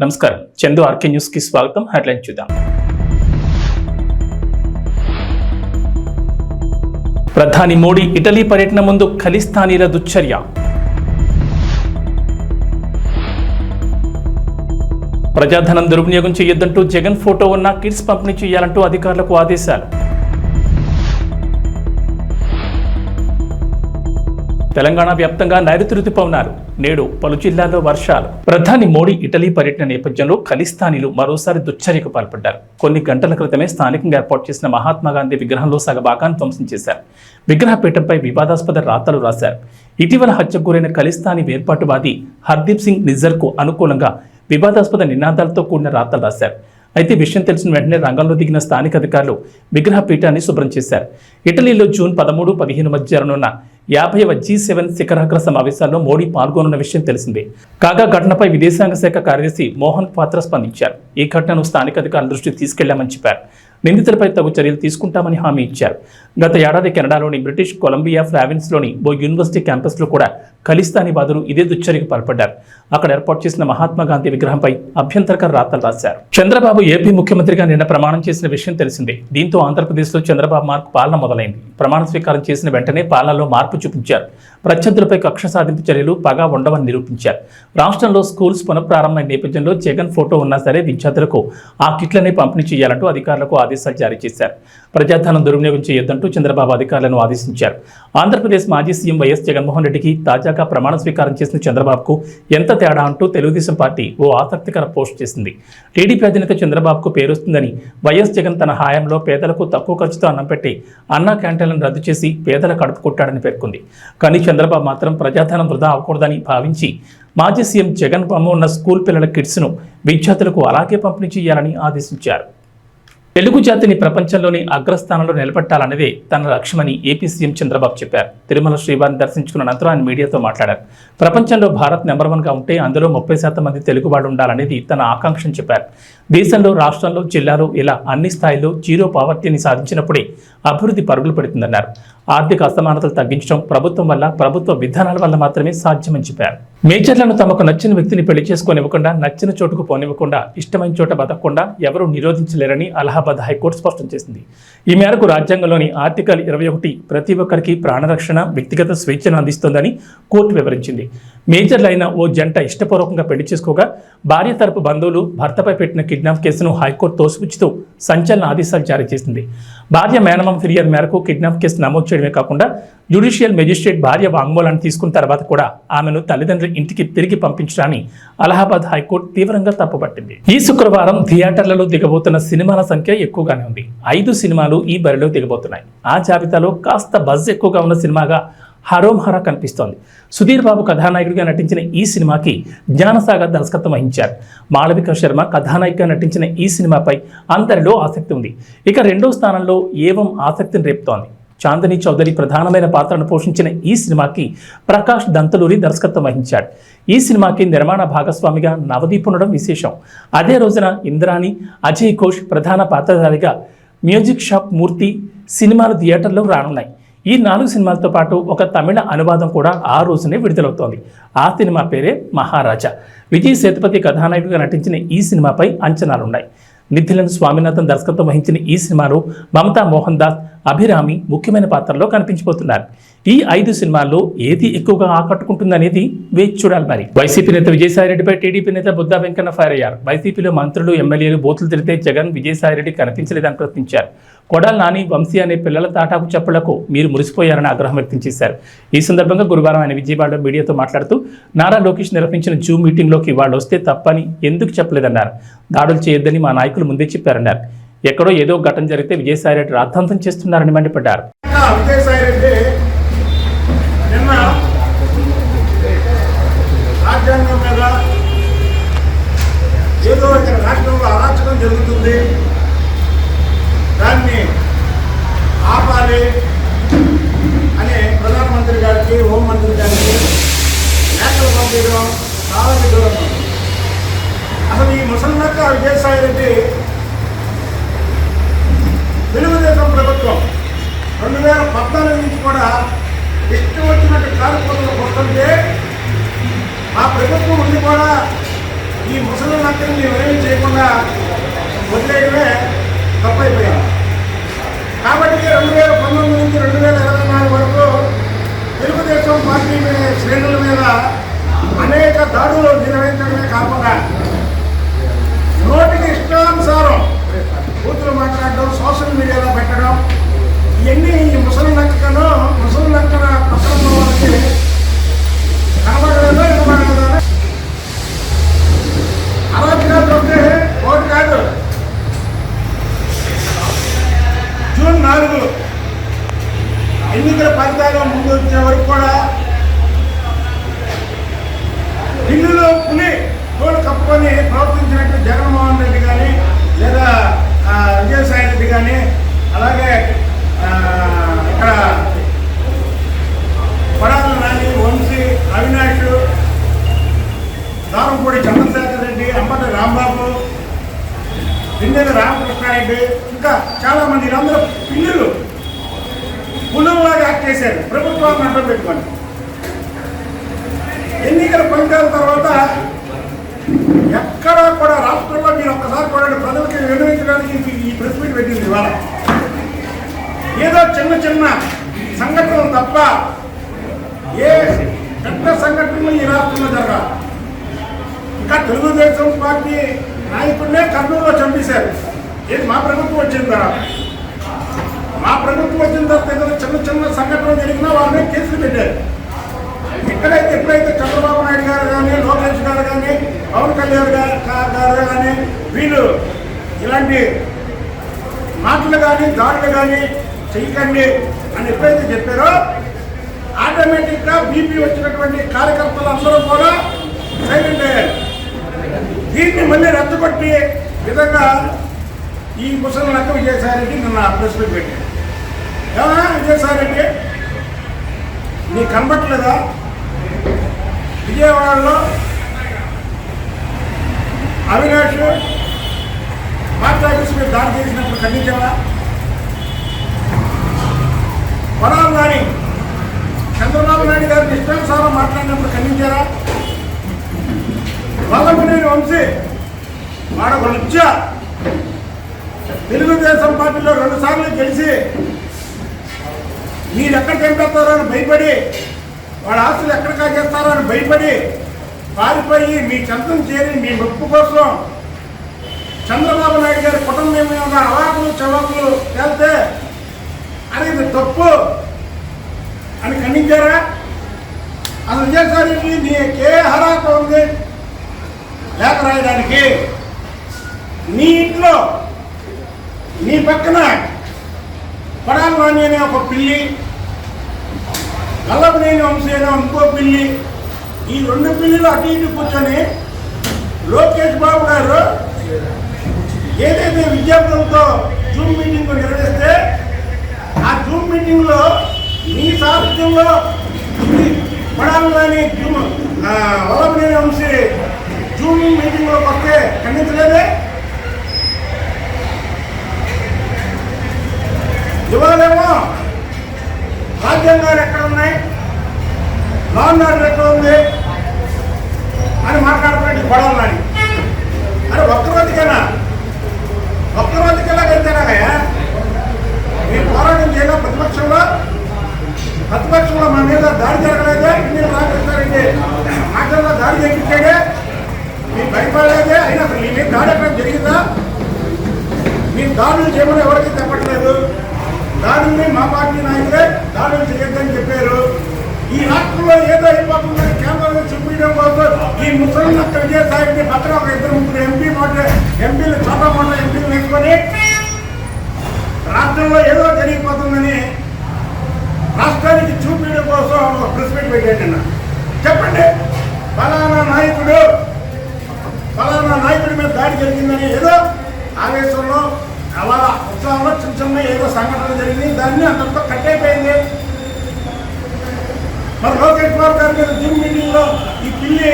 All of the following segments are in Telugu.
నమస్కారం, చందు ఆర్కే న్యూస్ కి స్వాగతం. హెడ్లైన్ చూద్దాం. ప్రధాని మోడీ ఇటలీ పర్యటన ముందు ఖలిస్తానీల దుశ్చర్య. ప్రజాధనం దుర్వినియోగం చేయొద్దంటూ జగన్ ఫోటో ఉన్న కిట్స్ పంపిణీ చేయాలంటూ అధికారులకు ఆదేశాలు. తెలంగాణ వ్యాప్తంగా నైరుతి రుతుపవనాలు, నేడు పలు జిల్లాల్లో వర్షాలు. ప్రధాని మోడీ ఇటలీ పర్యటన నేపథ్యంలో ఖలిస్తానీలు మరోసారి దుశ్చర్యకు పాల్పడ్డారు. కొన్ని గంటల క్రితమే స్థానికంగా ఏర్పాటు చేసిన మహాత్మాగాంధీ విగ్రహంలో సగభాగాన్ని ధ్వంసం చేశారు. విగ్రహపీఠంపై వివాదాస్పద రాతలు రాశారు. ఇటీవల హత్యకు గురైన ఖలిస్తానీ వేర్పాటువాది హర్దీప్ సింగ్ నిజ్జర్కు అనుకూలంగా వివాదాస్పద నినాదాలతో కూడిన రాతలు రాశారు. అయితే విషయం తెలిసిన వెంటనే రంగంలో దిగిన స్థానిక అధికారులు విగ్రహ పీఠాన్ని శుభ్రం చేశారు. ఇటలీలో జూన్ 13-15 మధ్య జరగనున్న 50వ G7 శిఖరాగ్ర సమావేశాల్లో మోడీ పాల్గొనున్న విషయం తెలిసిందే. కాగా ఘటనపై విదేశాంగ శాఖ కార్యదర్శి మోహన్ పాత్ర స్పందించారు. ఈ ఘటనను స్థానిక అధికారుల దృష్టికి తీసుకెళ్లామని చెప్పారు. నిందితులపై తగు చర్యలు తీసుకుంటామని హామీ ఇచ్చారు. గత ఏడాది కెనడాలోని బ్రిటిష్ కొలంబియా ఫ్లావిన్స్లోని ఓ యూనివర్సిటీ క్యాంపస్లో కూడా ఖలిస్తానీ వాదులు ఇదే దుశ్చర్యకు పాల్పడ్డారు. అక్కడ ఏర్పాటు చేసిన మహాత్మాగాంధీ విగ్రహంపై అభ్యంతరకర రాతలు రాశారు. చంద్రబాబు ఏపీ ముఖ్యమంత్రిగా నిన్న ప్రమాణం చేసిన విషయం తెలిసిందే. దీంతో ఆంధ్రప్రదేశ్లో చంద్రబాబు మార్కు పాలన మొదలైంది. ప్రమాణ స్వీకారం చేసిన వెంటనే పాలనలో మార్పు చూపించారు. ప్రత్యర్థులపై కక్ష సాధింపు చర్యలు పగా ఉండవని నిరూపించారు. రాష్ట్రంలో స్కూల్స్ పునఃప్రారంభమైన నేపథ్యంలో జగన్ ఫోటో ఉన్నా సరే విద్యార్థులకు ఆ కిట్లనే పంపిణీ చేయాలంటూ అధికారులకు ఆదేశాలు జారీ చేశారు. ప్రజాధనం దుర్వినియోగం చేయొద్దంటూ చంద్రబాబు అధికారులను ఆదేశించారు. ఆంధ్రప్రదేశ్ మాజీ సీఎం వైఎస్ జగన్మోహన్ రెడ్డికి తాజాగా ప్రమాణ స్వీకారం చేసిన చంద్రబాబుకు ఎంత తేడా అంటూ తెలుగుదేశం పార్టీ ఓ ఆసక్తికర పోస్ట్ చేసింది. టీడీపీ అధినేత చంద్రబాబుకు పేరొస్తుందని వైఎస్ జగన్ తన హయాంలో పేదలకు తక్కువ ఖర్చుతో అన్నం పెట్టి అన్నా క్యాంటీన్లను రద్దు చేసి పేదల కడుపు కొట్టాడని పేర్కొంది. కానీ చంద్రబాబు మాత్రం ప్రజాధనం వృధా అవ్వకూడదని భావించి మాజీ సీఎం జగన్ బొమ్మ ఉన్న స్కూల్ పిల్లల కిట్స్ను విద్యార్థులకు అలాగే పంపిణీ చేయాలని ఆదేశించారు. తెలుగు జాతిని ప్రపంచంలోని అగ్రస్థానంలో నిలబెట్టాలనేదే తన లక్ష్యమని ఏపీ సీఎం చంద్రబాబు చెప్పారు. తిరుమల శ్రీవారిని దర్శించుకున్న అనంతరం ఆయన మీడియాతో మాట్లాడారు. ప్రపంచంలో భారత్ నెంబర్ 1గా ఉంటే అందులో 30% మంది తెలుగు వాడు ఉండాలనేది తన ఆకాంక్షని చెప్పారు. దేశంలో, రాష్ట్రంలో, జిల్లాలో ఇలా అన్ని స్థాయిల్లో జీరో పావర్టీని సాధించినప్పుడే అభివృద్ధి పరుగులు పెడుతుందన్నారు. ఆర్థిక అసమానతలు తగ్గించడం ప్రభుత్వం వల్ల, ప్రభుత్వ విధానాల వల్ల మాత్రమే సాధ్యమని చెప్పారు. మేజర్లను తమకు నచ్చిన వ్యక్తిని పెళ్లి చేసుకోనివ్వకుండా, నచ్చిన చోటుకు పోనివ్వకుండా, ఇష్టమైన చోట బతకకుండా ఎవరూ నిరోధించలేరని అలహాబాద్ హైకోర్టు స్పష్టం చేసింది. ఈ మేరకు రాజ్యాంగంలోని ఆర్టికల్ 21 ప్రతి ఒక్కరికి ప్రాణరక్షణ, వ్యక్తిగత స్వేచ్ఛను అందిస్తోందని కోర్టు వివరించింది. మేజర్లైన ఓ జంట ఇష్టపూర్వకంగా పెళ్లి చేసుకోగా భార్య తరపు బంధువులు భర్తపై పెట్టిన కిడ్నాప్ కేసును హైకోర్టు తోసిపుచ్చుతూ సంచలన ఆదేశాలు జారీ చేసింది. భార్య మేనమామ ఫిర్యాదు మేరకు కిడ్నాప్ కేసు నమోదు చేయడమే కాకుండా జ్యుడిషియల్ మెజిస్ట్రేట్ భార్య వాంగ్మూలాన్ని తీసుకున్న తర్వాత కూడా ఆమెను తల్లిదండ్రుల ఇంటికి తిరిగి పంపించడాన్ని అలహాబాద్ హైకోర్టు తీవ్రంగా తప్పుపట్టింది. ఈ శుక్రవారం థియేటర్లలో దిగబోతున్న సినిమాల సంఖ్య ఎక్కువగానే ఉంది. 5 సినిమాలు ఈ బరిలో దిగబోతున్నాయి. ఆ జాబితాలో కాస్త బజ్ ఎక్కువగా ఉన్న సినిమాగా హరోం హరా కనిపిస్తోంది. సుధీర్ బాబు కథానాయకుడిగా నటించిన ఈ సినిమాకి జ్ఞానసాగర్ దర్శకత్వం వహించారు. మాళవిక శర్మ కథానాయికగా నటించిన ఈ సినిమాపై అందరిలో ఆసక్తి ఉంది. ఇక 2వ స్థానంలో ఏవం ఆసక్తిని రేపుతోంది. చాందిని చౌదరి ప్రధానమైన పాత్రను పోషించిన ఈ సినిమాకి ప్రకాష్ దంతలూరి దర్శకత్వం వహించాడు. ఈ సినిమాకి నిర్మాణ భాగస్వామిగా నవదీప్ ఉండడం విశేషం. అదే రోజున ఇంద్రాణి, అజయ్ ఘోష్ ప్రధాన పాత్రధారిగా మ్యూజిక్ షాప్ మూర్తి సినిమాలు థియేటర్లో రానున్నాయి. ఈ 4 సినిమాలతో పాటు ఒక తమిళ అనువాదం కూడా ఆ రోజునే విడుదలవుతోంది. ఆ సినిమా పేరే మహారాజా. విజయ్ సేతుపతి కథానాయకుడిగా నటించిన ఈ సినిమాపై అంచనాలున్నాయి. నిథిలన్ స్వామినాథన్ దర్శకత్వం వహించిన ఈ సినిమాలో మమతా మోహన్ దాస్, అభిరామి ముఖ్యమైన పాత్రల్లో కనిపించబోతున్నారు. ఈ 5 సినిమాల్లో ఏది ఎక్కువగా ఆకట్టుకుంటుందనేది వేచి చూడాలి. మరి వైసీపీ నేత విజయసాయిరెడ్డిపై టీడీపీ నేత బుద్దా వెంకన్న ఫైర్ అయ్యారు. వైసీపీలో మంత్రులు, ఎమ్మెల్యేలు బూతులు తిరిగితే జగన్ విజయసాయిరెడ్డి కనిపించలేదని ప్రశ్నించారు. కొడాలి నాని, వంశీ అనే పిల్లల తాటాకు చెప్పులకు మీరు మురిసిపోయారని ఆగ్రహం వ్యక్తం చేశారు. ఈ సందర్భంగా గురువారం ఆయన విజయవాడలో మీడియాతో మాట్లాడుతూ నారా లోకేష్ నిర్వహించిన జూమ్ మీటింగ్లోకి వాళ్ళు వస్తే తప్పని ఎందుకు చెప్పలేదన్నారు. దాడులు చేయొద్దని మా నాయకులు ముందే చెప్పారన్నారు. ఎక్కడో ఏదో ఘటన జరిగితే విజయసాయిరెడ్డి రాద్ధాంతం చేస్తున్నారని మండిపడ్డారు. రాజ్యాంగం మీద ఏదో ఇక్కడ రాష్ట్రంలో అరాచకం జరుగుతుంది, దాన్ని ఆపాలి అని ప్రధానమంత్రి గారికి, హోంమంత్రి గారికి లేఖలు పంపించడం చాలా దూరం. అసలు ఈ ముసలినక్క విజయసాయిరెడ్డి తెలుగుదేశం ప్రభుత్వం 2014 నుంచి కూడా ఇష్టం వచ్చినట్టు కార్యక్రమాలు వస్తుంటే మా ప్రభుత్వం ఉండి కూడా ఈ ముసలి నక్కని మేమేమీ చేయకుండా వదిలేయడమే తప్పైపోయాం. కాబట్టి 2019 నుంచి 2024 వరకు తెలుగుదేశం పార్టీ శ్రేణుల మీద అనేక దాడులు నిర్వహించడమే కాకుండా నోటికి ఇష్టానుసారం బూతులు మాట్లాడడం, సోషల్ మీడియాలో పెట్టడం, ఇవన్నీ ఈ ముసలి నక్కను ముసలి నక్కన పక్కన వాళ్ళకి కనబడలేదో ఇవ్వబడలేదో అరాచకాలు ఉంటే ఒకటి కాదు. జూన్ 4 ఎన్నికల ఫలితాలు ముందు వచ్చే వరకు కూడా ఢిల్లీలో పులి తోడు కప్పుకొని ప్రవర్తించినట్టు జగన్మోహన్ రెడ్డి కానీ లేదా విజయసాయి రెడ్డి కానీ, అలాగే ఇక్కడ కొడాలి నాని, వంశీ, అవినాష్, దారంపూడి చంద్రశేఖర్ రెడ్డి, అంబటి రాంబాబు, దిండేది రామకృష్ణారెడ్డి, ఇంకా చాలామంది వీళ్ళందరూ పిల్లులు పులులాగా యాక్ట్ చేశారు ప్రభుత్వాన్ని అడ్డం పెట్టుకొని. ఎన్నికల ఫలితాల తర్వాత ఎక్కడా కూడా రాష్ట్రంలో మీరు ఒక్కసారి కూడా ప్రజలకి వినియోగించడానికి ఈ ప్రెస్ మీట్ పెట్టింది. ఇవాళ ఏదో చిన్న చిన్న సంఘటనలు తప్ప ఏ పెద్ద సంఘటనలు ఈ రాష్ట్రంలో జరగాలి. ఇంకా తెలుగుదేశం పార్టీ నాయకుడినే కర్నూలులో చంపేశారు. ఏది మా ప్రభుత్వం వచ్చిన తర్వాత. మా ప్రభుత్వం వచ్చిన తర్వాత ఏదైనా చిన్న చిన్న సంఘటనలు జరిగినా వాళ్ళని కేసులు పెట్టారు. ఎక్కడైతే ఎప్పుడైతే చంద్రబాబు నాయుడు గారు కానీ, లోకేష్ గారు కానీ, పవన్ కళ్యాణ్ గారు కానీ వీళ్ళు ఇలాంటి మాటలు కానీ దాడులు కానీ చెయ్యకండి అని ఎప్పుడైతే చెప్పారో ఆటోమేటిక్గా బీపీ వచ్చినటువంటి కార్యకర్తలు అందరూ కూడా సైలెంట్ అయ్యారు. దీన్ని మళ్ళీ రద్దుకొట్టి విధంగా ఈ ముసలి నక్క విజయసాయి రెడ్డి నిన్న ప్రెస్ మీట్ పెట్టారు. ఏమన్నా విజయసాయి రెడ్డి నీకు కనబట్టలేదా? విజయవాడలో అవినాష్ పార్టీ ఆఫీస్ మీద దాడి చేసినప్పుడు ఖండించావా? కొడాలి నాని చంద్రబాబు నాయుడు గారిని ఇష్టానుసారం మాట్లాడినప్పుడు ఖండించారా? వల్లభనేని వంశీ వాడొక లుచ్చ తెలుగుదేశం పార్టీలో 2 సార్లు గెలిచి మీరు ఎక్కడ చంపేస్తారో అని భయపడి, వాడు ఆస్తులు ఎక్కడ కాజేస్తారో అని భయపడి పారిపోయి మీ చెంతం చేరి మీ మెప్పు కోసం చంద్రబాబు నాయుడు గారి కుటుంబం మీద అవాకులు చవాకులు తేలితే అది తప్పు అని ఖండించారా? అసలు విజయసాయి నీకే అర్హత ఉంది లేఖ రాయడానికి? నీ ఇంట్లో నీ పక్కన కొడాలి నాని అనే ఒక పిల్లి, వల్లభనేని వంశీ అనే ఇంకో పిల్లి, ఈ 2 పిల్లిలు అటు ఇటు కూర్చొని లోకేష్ బాబు గారు ఏదైతే విద్యార్థులతో జూమ్ మీటింగ్ నిర్వహిస్తే ఆ జూమ్ మీటింగ్లో మీ సాహిత్యంలో కొడాలి నాని వల్లభనేని వంశీ జూమ్ మీటింగ్లోకి వస్తే ఖండించలేదే? ఇవాళేమో రాజ్యాంగాలు ఎక్కడ ఉన్నాయి, లా అండ్ ఆర్డర్ ఎక్కడ ఉంది అని మాట్లాడుతున్నట్టు కొడాలి నాని. అరే ఒక్కరోజుకైనా వెళ్తేనాగయ్యా మీరు పోరాటం చేయగా ప్రతిపక్షంలో మన మీద దాడి జరగలేదే? ఇండియన్ రామకృష్ణారెడ్డి మాటల్లో దాడి చేయించాడే? మీరు భయపడలేదే? అయినా అసలు మీ మీద దాడి ఎక్కడ జరిగిందా? మీరు దాడులు చేయమని ఎవరికి చెప్పట్లేదు. దాడుల్ని మా పార్టీ నాయకులే దాడులు చేయొద్దని చెప్పారు. ఈ రాష్ట్రంలో ఏదో అయిపోతుందని కేంద్రంలో చూపించడం కోసం ఈ ముసలి నక్క విజయసాయి పక్కన ఒక 2-3 ఎంపీలు చోటా మోట ఎంపీలు వేసుకొని రాష్ట్రంలో ఏదో జరిగిపోతుందని రాష్ట్రానికి చూపించడం కోసం ఒక ప్రెస్ మీట్ పెట్టాడన్న. చెప్పండి, ఫలానా నాయకుడి మీద దాడి జరిగిందని ఏదో ఆవేశంలో అలా ఉత్సాహంలో చిన్న ఏదో సంఘటన జరిగింది, దాన్ని అంతటితో కట్ అయిపోయింది. మరి లోకేష్ బాబు గారి మీద జూమ్ మీటింగ్లో ఈ పిల్లి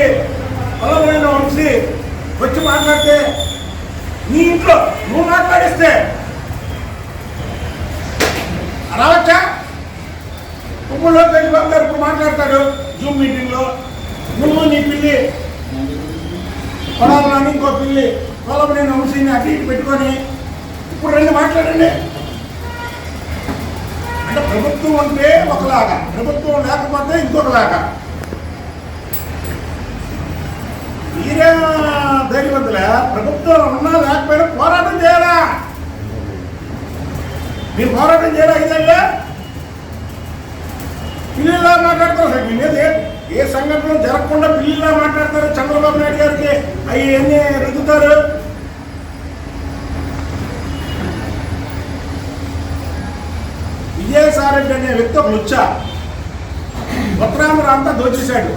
వల్లభనేని వంశీ వచ్చి మాట్లాడితే నీ ఇంట్లో నువ్వు మాట్లాడిస్తే రావచ్చా? ఇప్పుడు లోకేష్ బాబు గారు ఇప్పుడు మాట్లాడతాడు జూమ్ మీటింగ్లో, నువ్వు నీ పిల్లి పొలాలని ఇంకో పిల్లి పొలంని వంశీని అటు ఇటు పెట్టుకొని ఇప్పుడు రెండు మాట్లాడండి. అంటే ప్రభుత్వం ఉంటే ఒకలాగా, ప్రభుత్వం లేకపోతే ఇంకొకలాగా. మీరే ధైర్యవంతులే, ప్రభుత్వం ఉన్నా లేకపోయినా పోరాటం చేయాలా? మీరు పోరాటం చేయాలా? ఇదల్లా పిల్లిలా మాట్లాడతారు సార్. మీ మీద ఏ సంఘటన జరగకుండా పిల్లిలా మాట్లాడతారు. చంద్రబాబు నాయుడు గారికి అవి ఎన్ని రుద్దుతారు. విజయసాయిరెడ్డి అనే వ్యక్తి ఒక లుచ్చా ఉత్తరాంధ్ర అంతా దోచేశాడు.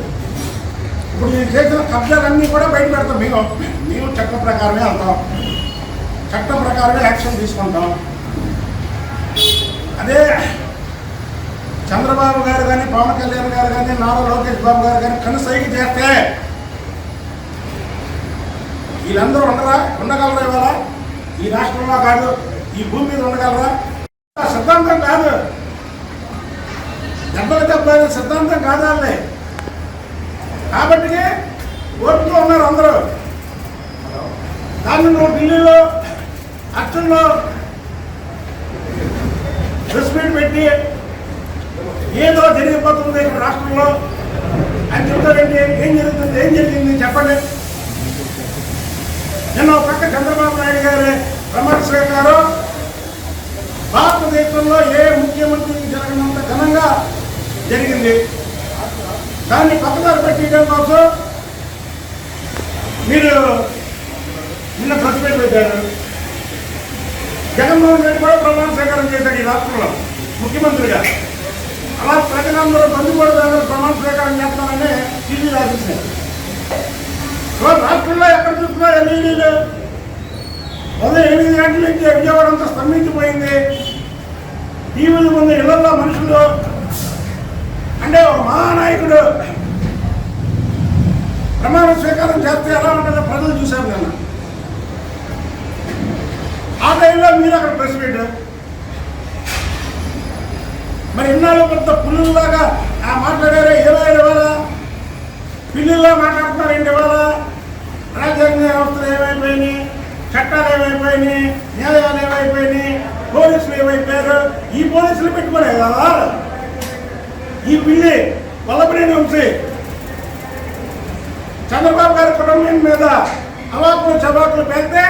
ఇప్పుడు నేను చేసిన కబ్జాలన్నీ కూడా బయట పెడతాం. మేము చట్ట ప్రకారమే వెళ్తాం, చట్ట ప్రకారమే యాక్షన్ తీసుకుంటాం. అదే చంద్రబాబు గారు కానీ, పవన్ కళ్యాణ్ గారు కానీ, నారా లోకేష్ బాబు గారు కానీ కనుసైకి చేస్తే వీళ్ళందరూ ఉండగలరా? ఇవాళ ఈ రాష్ట్రంలో కాదు, ఈ భూమి మీద ఉండగలరా? సిద్ధాంతం కాదు, దెబ్బలు సిద్ధాంతం కాదాలే. కాబట్టి ఓటుతో ఉన్నారు అందరూ. దాన్ని నువ్వు ఢిల్లీలో అర్చనలో ప్రెస్ మీట్ పెట్టి ఏదో జరిగిపోతుంది ఇక్కడ రాష్ట్రంలో అని చెప్తారండి. ఏం జరుగుతుంది, ఏం జరిగింది చెప్పండి. నిన్న ఒక పక్క చంద్రబాబు నాయుడు గారి ప్రమాణ స్వీకారం భారతదేశంలో ఏ ముఖ్యమంత్రికి జరగనంత ఘనంగా జరిగింది. దాన్ని పక్కదారి పెట్టడం కోసం మీరు నిన్న ప్రెస్ మీట్ పెట్టారు. జగన్మోహన్ రెడ్డి కూడా ప్రమాణ స్వీకారం చేశాడు ఈ రాష్ట్రంలో ముఖ్యమంత్రిగా. అలా ప్రజలందరూ బంధువులు ప్రమాణ స్వీకారం చేస్తానని టీవీ రాసేసారు. రాష్ట్రంలో ఎక్కడ చూసినా ఎల్ఈడీలు ఉదయం 8 గంటల నుంచి విజయవాడ అంతా స్తంభించిపోయింది. టీవీల ముందు ఇళ్లలో మనుషులు అంటే ఒక మహానాయకుడు ప్రమాణ స్వీకారం చేస్తే ఎలా ఉంటుందో ప్రజలు చూశారు కదా. ఆ టైంలో మీరు అక్కడ ప్రెస్ మీట్ మరి ఇన్నాళ్ళు పెద్ద పుల్లులాగా మాట్లాడారే. ఏమైనా ఇవ్వాలా? పిల్లుల్లా మాట్లాడుతున్నారు ఏంటి? ఇవ్వాలా రాజ్యాంగ వ్యవస్థలు ఏమైపోయినాయి, చట్టాలు ఏమైపోయినాయి, న్యాయాలు ఏమైపోయినాయి, పోలీసులు ఏమైపోయారు? ఈ పోలీసులు పెట్టుకోలే కదా ఈ పిల్లి వల్లభనేని వంశీ చంద్రబాబు గారి కుటుంబం మీద అవాకులు చవాకులు పెడితే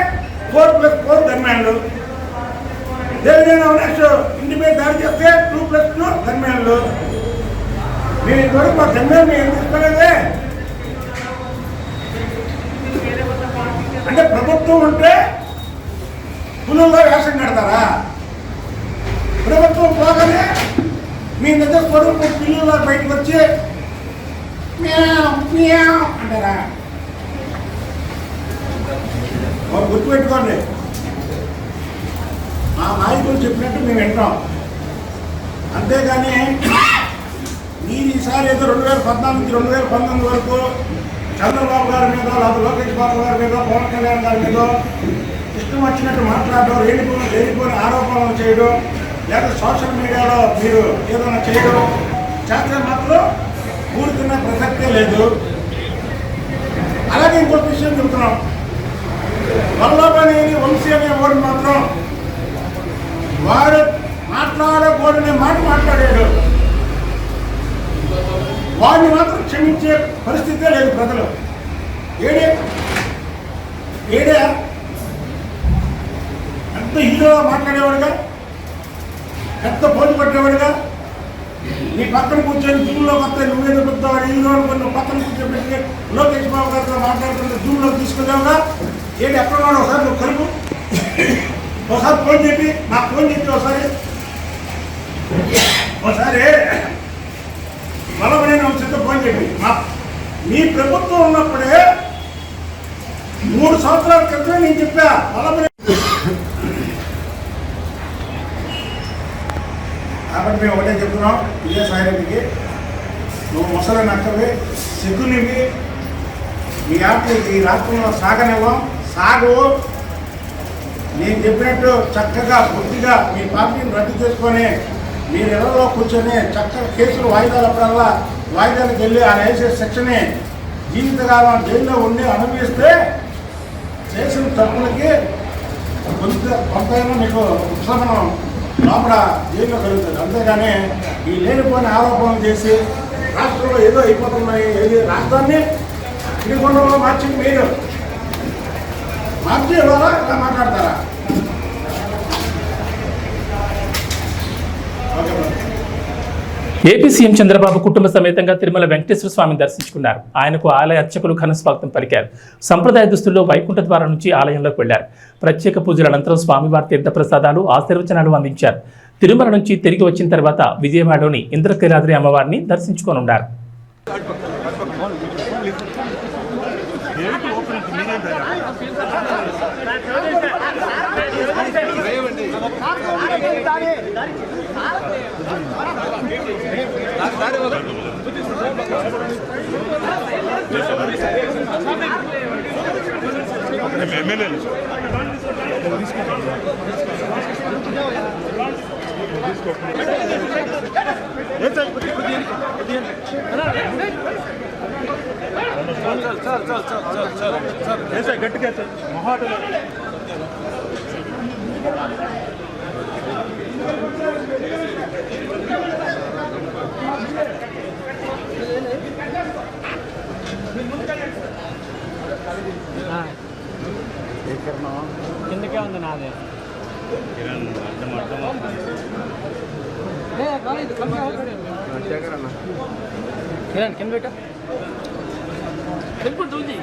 4+4 గన్మ్యాన్లు, దేవినేని అవినాష్ ఇంటి మీద దాడి చేస్తే 2+2 గన్మ్యాన్లు. మీరు ఇంతవరకు మా గన్మ్యాన్ మేము తీసుకోలేదే. అంటే ప్రభుత్వం ఉంటే పులుల్లో వేషం కడతారా? ప్రభుత్వం పోగానే మీ నిజ స్వరూపం పిల్లల్లో బయటకు వచ్చి అంటారా? గుర్తుపెట్టుకోండి, మా నాయకులు చెప్పినట్టు మేము వింటాం. అంతేగాని మీరు ఈసారి ఏదో 2014 నుంచి 2019 వరకు చంద్రబాబు గారి మీద, లేదా లోకేష్ బాబు గారి మీద, పవన్ కళ్యాణ్ గారి మీద ఇష్టం వచ్చినట్టు మాట్లాడడం, లేనిపోని ఆరోపణలు చేయడం, లేదా సోషల్ మీడియాలో మీరు ఏదైనా చేయడం చేస్తే మాత్రం ఊరుకున్న ప్రసక్తే లేదు. అలాగే ఇంకొక విషయం చెబుతున్నాం. వల్లభనేని వంశీ అనే వాడు మాత్రం వాడు మాట్లాడకూడనే మాట మాట్లాడాడు. వాడిని మాత్రం క్షమించే పరిస్థితే లేదు ప్రజలు. ఏడే ఎంత హీరోగా మాట్లాడేవాడుగా, పెద్ద పోటీ పట్టేవాడుగా, నీ పక్కన కూర్చొని జూమ్లోకి వస్తే నువ్వేదో పెద్దవాడు హీరో అనుకుని పక్కన కూర్చోబెట్టి లోకేష్ బాబు గారితో మాట్లాడుతుంటే జూమ్లోకి తీసుకున్నావుగా. ఎక్కడున్నాడు ఒకసారి నువ్వు కలుపు, ఒకసారి ఫోన్ చెప్పి నాకు ఫోన్ చెప్పి ఒకసారి వల్లభనేని వంశీతో ఫోన్ చెప్పి మీ ప్రభుత్వం ఉన్నప్పుడే 3 సంవత్సరాల క్రితం నేను చెప్పా వల్లభనేని. కాబట్టి మేము ఒకటే చెప్తున్నాం విజయసాయిరెడ్డికి, నువ్వు ముసలి నక్కవి, సిగ్గునివి, మీ ఆటలకి ఈ రాష్ట్రంలో సాగనివ్వం, సాగు. నేను చెప్పినట్టు చక్కగా బుద్ధిగా మీ పార్టీని రద్దు చేసుకొని మీరు ఇళ్లలో కూర్చొని చక్కగా కేసులు వాయిదాలకు వెళ్ళి ఆ వేసే శిక్షని జీవితకాలం జైల్లో ఉండి అనుభవిస్తే చేసిన తప్పులకి కొంతైనా మీకు ఉపశమనం లోపల జైల్లో కలుగుతుంది. అంతేగాని ఈ లేనిపోయిన ఆరోపణలు చేసి రాష్ట్రంలో ఏదో అయిపోతున్నాయి, ఏది రాష్ట్రాన్ని ఇడికొండలో మార్చింది మీరు. మార్చి ఇవ్వాలా ఇలా మాట్లాడతారా? ఏపీ సీఎం చంద్రబాబు కుటుంబ సమేతంగా తిరుమల వెంకటేశ్వర స్వామిని దర్శించుకున్నారు. ఆయనకు ఆలయ అర్చకులు ఘన స్వాగతం పలికారు. సంప్రదాయ దుస్తుల్లో వైకుంఠ ద్వారం నుంచి ఆలయంలోకి వెళ్లారు. ప్రత్యేక పూజల అనంతరం స్వామివారి తీర్థ ప్రసాదాలు, ఆశీర్వచనాలు అందించారు. తిరుమల నుంచి తిరిగి వచ్చిన తర్వాత విజయవాడలోని ఇంద్రకీలాద్రి అమ్మవారిని దర్శించుకోనున్నారు. గట్టిగా కిందకే ఉంది నాదే కింద పెట్ట టెంపుల్ చూసి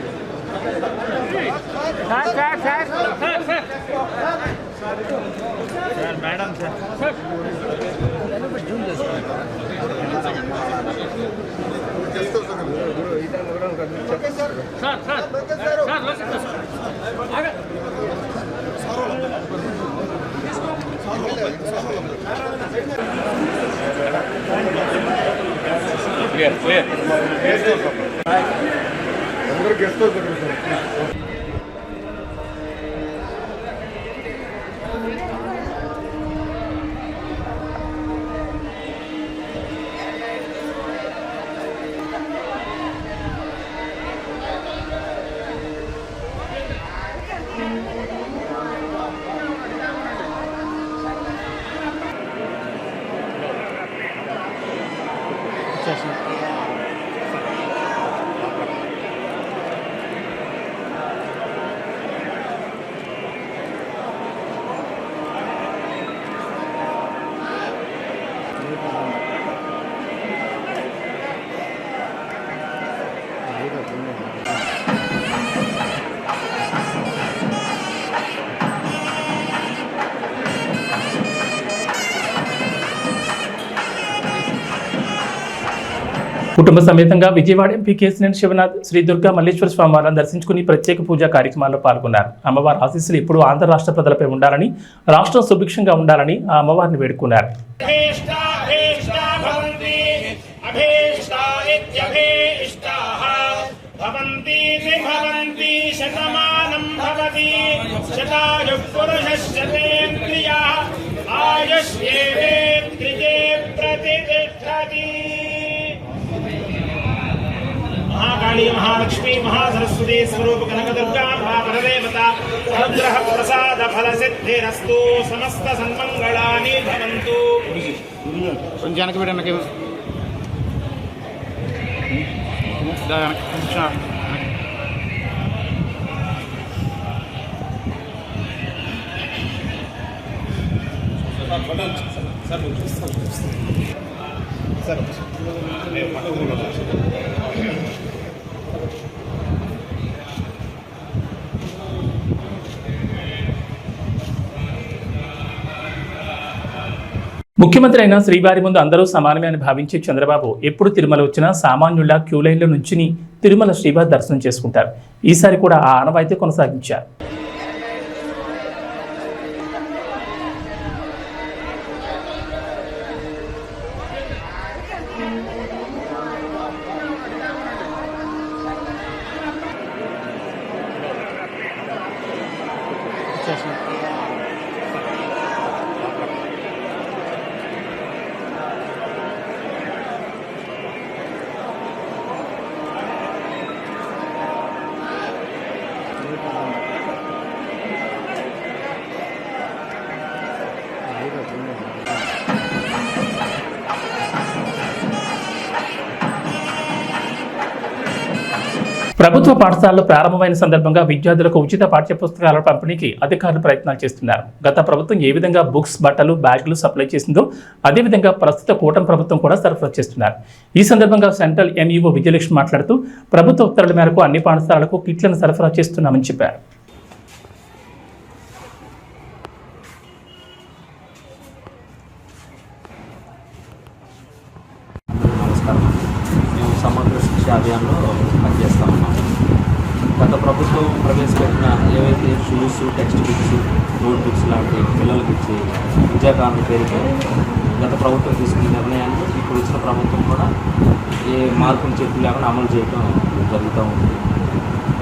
మేడం సార్ జూమ్ చేసుకోండి. కుటుంబ సమేతంగా విజయవాడ ఎంపీ కేసినేని శివనాథ్ శ్రీ దుర్గా మల్లేశ్వర స్వామివారిని దర్శించుకుని ప్రత్యేక పూజా కార్యక్రమాల్లో పాల్గొన్నారు. అమ్మవారి ఆశీస్సులు ఎప్పుడూ ఆంధ్ర రాష్ట్ర ప్రజలపై ఉండాలని, రాష్ట్రం సుభిక్షంగా ఉండాలని ఆ అమ్మవారిని వేడుకున్నారు. महाकाली महालक्ष्मी महासरस्वती स्वरूप कनकदुर्गा महावरदेवता अनुग्रह प्रसाद फल सिद्धिरस्तु समस्त सन्मंगलानि भवन्तु. जनक बेटा ముఖ్యమంత్రి అయిన శ్రీవారి ముందు అందరూ సమానమే అని భావించే చంద్రబాబు ఎప్పుడు తిరుమల వచ్చినా సామాన్యుల క్యూలైన్లో నుంచుని తిరుమల శ్రీవారి దర్శనం చేసుకుంటారు. ఈసారి కూడా ఆ ఆనవాయితీ కొనసాగించారు. ప్రభుత్వ పాఠశాలలు ప్రారంభమైన సందర్భంగా విద్యార్థులకు ఉచిత పాఠ్యపుస్తకాల పంపిణీకి అధికారులు ప్రయత్నాలు చేస్తున్నారు. గత ప్రభుత్వం ఏ విధంగా బుక్స్, బట్టలు, బ్యాగులు సప్లై చేసిందో అదేవిధంగా ప్రస్తుత కూటమి ప్రభుత్వం కూడా సరఫరా చేస్తున్నారు. ఈ సందర్భంగా సెంట్రల్ ఎంఈఓ విజయలక్ష్మి మాట్లాడుతూ ప్రభుత్వ ఉత్తర్వుల మేరకు అన్ని పాఠశాలలకు కిట్లను సరఫరా చేస్తున్నామని చెప్పారు. నమస్కారం. మేము సమగ్ర శిక్ష అభియాన్లో పనిచేస్తూ ఉన్నాము. గత ప్రభుత్వం ప్రవేశపెట్టిన ఏవైతే shoes, text books, note books లాంటి పిల్లలకి ఇచ్చి విద్యాకాండ పేరుతో గత ప్రభుత్వం తీసుకున్న నిర్ణయాన్ని ఇప్పుడు వచ్చిన ప్రభుత్వం కూడా ఏ మార్పులు చెప్పు లేకుండా అమలు చేయడం జరుగుతూ ఉంది.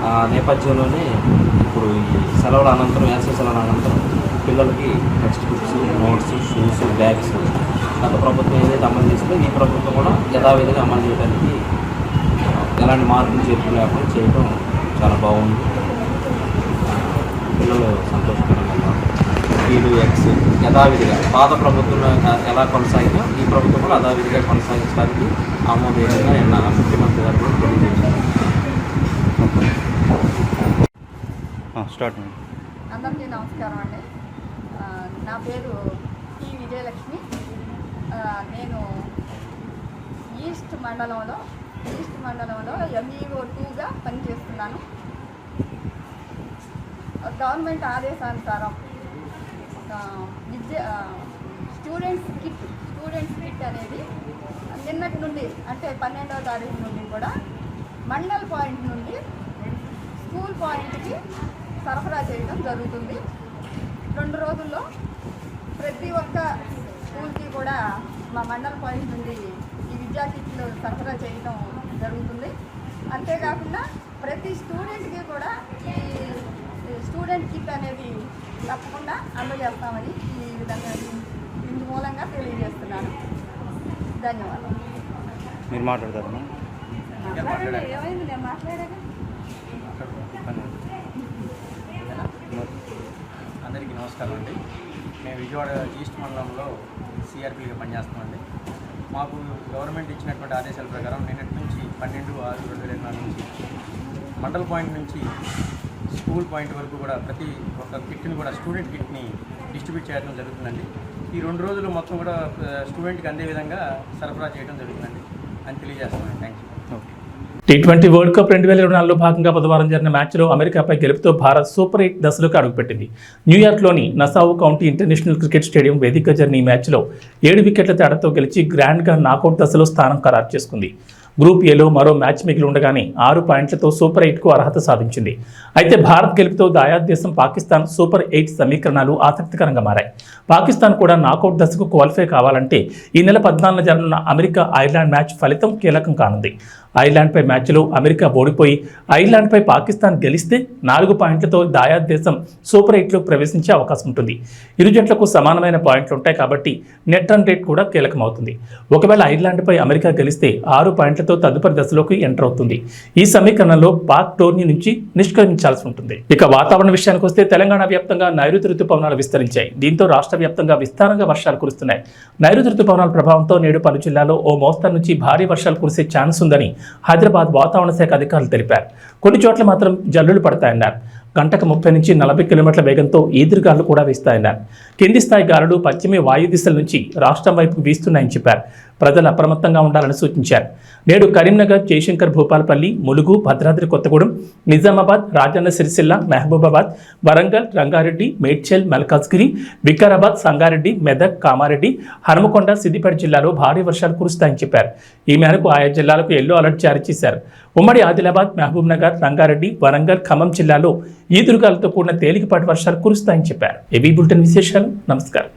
ఆ నేపథ్యంలోనే ఇప్పుడు ఈ సెలవుల అనంతరం, వేసవి సెలవుల అనంతరం పిల్లలకి text books, notes, shoes, bags గత ప్రభుత్వం ఏదైతే అమలు చేసిందో ఈ ప్రభుత్వం కూడా యథావిధిగా అమలు చేయడానికి ఎలాంటి మార్పులు చేర్పులు లేకుండా చేయడం చాలా బాగుంది. పిల్లలు సంతోషకరంగా ఉన్నారు. వీళ్ళు యథావిధిగా పాత ప్రభుత్వం ఎలా కొనసాగిందో ఈ ప్రభుత్వం కూడా యథావిధిగా కొనసాగించడానికి ఆమోదయోగ్యంగా నిన్న ముఖ్యమంత్రి గారు కూడా తెలియజేశారు. అందరికీ నమస్కారం అండి. నా పేరు టి విజయలక్ష్మి. నేను ఈస్ట్ మండలంలో ఎంఈఓ 2గా పనిచేస్తున్నాను. గవర్నమెంట్ ఆదేశానుసారం స్టూడెంట్స్ కిట్ అనేది నిన్నటి నుండి అంటే 12వ తారీఖు నుండి కూడా మండల్ పాయింట్ నుండి స్కూల్ పాయింట్కి సరఫరా చేయడం జరుగుతుంది. 2 రోజుల్లో ప్రతి ఒక్క స్కూల్కి కూడా మా మండల్ పాయింట్ నుండి ఈ విద్యా కిట్లు సరఫరా చేయడం జరుగుతుంది. అంతేకాకుండా ప్రతి స్టూడెంట్కి కూడా ఈ స్టూడెంట్ కిట్ అనేది తప్పకుండా అందజేస్తామని ఈ విధంగా ఇందు మూలంగా తెలియజేస్తున్నాను. ధన్యవాదాలు. మీరు మాట్లాడతారు. ఏమైంది నేను మాట్లాడాను. అందరికీ నమస్కారం అండి. మేము విజయవాడ ఈస్ట్ మండలంలో సిఆర్పీగా పనిచేస్తామండి. మాకు గవర్నమెంట్ ఇచ్చినటువంటి ఆదేశాల ప్రకారం నిన్నటి నుంచి 12/6/2024 నుంచి మండల్ పాయింట్ నుంచి స్కూల్ పాయింట్ వరకు కూడా ప్రతి ఒక్క కిట్ని కూడా స్టూడెంట్ కిట్ని డిస్ట్రిబ్యూట్ చేయడం జరుగుతుందండి. ఈ 2 రోజులు మొత్తం కూడా స్టూడెంట్కి అందే విధంగా సరఫరా చేయడం జరుగుతుందండి అని తెలియజేస్తామండి. Thank you. T20 world cup 2024లో భాగంగా బుధవారం జరిగిన మ్యాచ్లో అమెరికాపై గెలుపుతో భారత్ సూపర్ 8 దశలోకి అడుగుపెట్టింది. న్యూయార్క్లోని Nassau county international cricket stadium వేదికగా జరిగిన ఈ మ్యాచ్లో 7 వికెట్ల తేడాతో గెలిచి గ్రాండ్గా నాకౌట్ దశలో స్థానం ఖరారు చేసుకుంది. గ్రూప్ ఏలో మరో మ్యాచ్ మిగిలి ఉండగానే 6 పాయింట్లతో సూపర్ 8కు అర్హత సాధించింది. అయితే భారత్ గెలుపుతో దాయాద్ దేశం పాకిస్తాన్ సూపర్ 8 సమీకరణాలు ఆసక్తికరంగా మారాయి. పాకిస్తాన్ కూడా నాకౌట్ దశకు క్వాలిఫై కావాలంటే ఈ నెల 14న జరగనున్న అమెరికా ఐర్లాండ్ మ్యాచ్ ఫలితం కీలకం కానుంది. ఐర్లాండ్పై మ్యాచ్లో అమెరికా ఓడిపోయి ఐర్లాండ్పై పాకిస్తాన్ గెలిస్తే 4 పాయింట్లతో దాయాద్ దేశం సూపర్ 8లో ప్రవేశించే అవకాశం ఉంటుంది. ఇరు జట్లకు సమానమైన పాయింట్లు ఉంటాయి కాబట్టి నెట్ రన్ రేట్ కూడా కీలకమవుతుంది. ఒకవేళ ఐర్లాండ్పై అమెరికా గెలిస్తే 6 పాయింట్లతో తదుపరి దశలోకి ఎంటర్ అవుతుంది. ఈ సమీకరణలో పాక్ టోర్నీ నుంచి నిష్క్రమించాల్సి ఉంటుంది. ఇక వాతావరణ విషయానికి వస్తే తెలంగాణ వ్యాప్తంగా నైరుతి రుతుపవనాలు విస్తరించాయి. దీంతో రాష్ట్ర వ్యాప్తంగా విస్తారంగా వర్షాలు కురుస్తున్నాయి. నైరుతి రుతుపవనాల ప్రభావంతో నేడు పలు జిల్లాల్లో ఓ మోస్తరు నుంచి భారీ వర్షాలు కురిసే ఛాన్స్ ఉందని హైదరాబాద్ వాతావరణ శాఖ అధికారులు తెలిపారు. కొన్ని చోట్ల మాత్రం జల్లులు పడతాయన్నారు. గంటకు 30 నుంచి 40 కిలోమీటర్ల వేగంతో ఈదురుగాలు కూడా వీస్తాయన్నారు. కింది స్థాయి గాలులు పశ్చిమ వాయు దిశల నుంచి రాష్ట్రం వైపు వీస్తున్నాయని చెప్పారు. ప్రజలు అప్రమత్తంగా ఉండాలని సూచించారు. నేడు కరీంనగర్, జయశంకర్, భూపాలపల్లి, ములుగు, భద్రాద్రి కొత్తగూడెం, నిజామాబాద్, రాజన్న సిరిసిల్ల, మహబూబాబాద్, వరంగల్, రంగారెడ్డి, మేడ్చల్, మల్కాజ్గిరి, వికారాబాద్, సంగారెడ్డి, మెదక్, కామారెడ్డి, హనుమకొండ, సిద్దిపేట జిల్లాలో భారీ వర్షాలు కురుస్తాయని చెప్పారు. ఈ మేరకు ఆయా జిల్లాలకు ఎల్లో అలర్ట్ జారీ చేశారు. ఉమ్మడి ఆదిలాబాద్, మహబూబ్నగర్, రంగారెడ్డి, వరంగల్, ఖమ్మం జిల్లాలో ఈదురుగాలతో కూడిన తేలికపాటి వర్షాలు కురుస్తాయని చెప్పారు. ఏబీ బులెటిన్ విశేషాలు. నమస్కారం.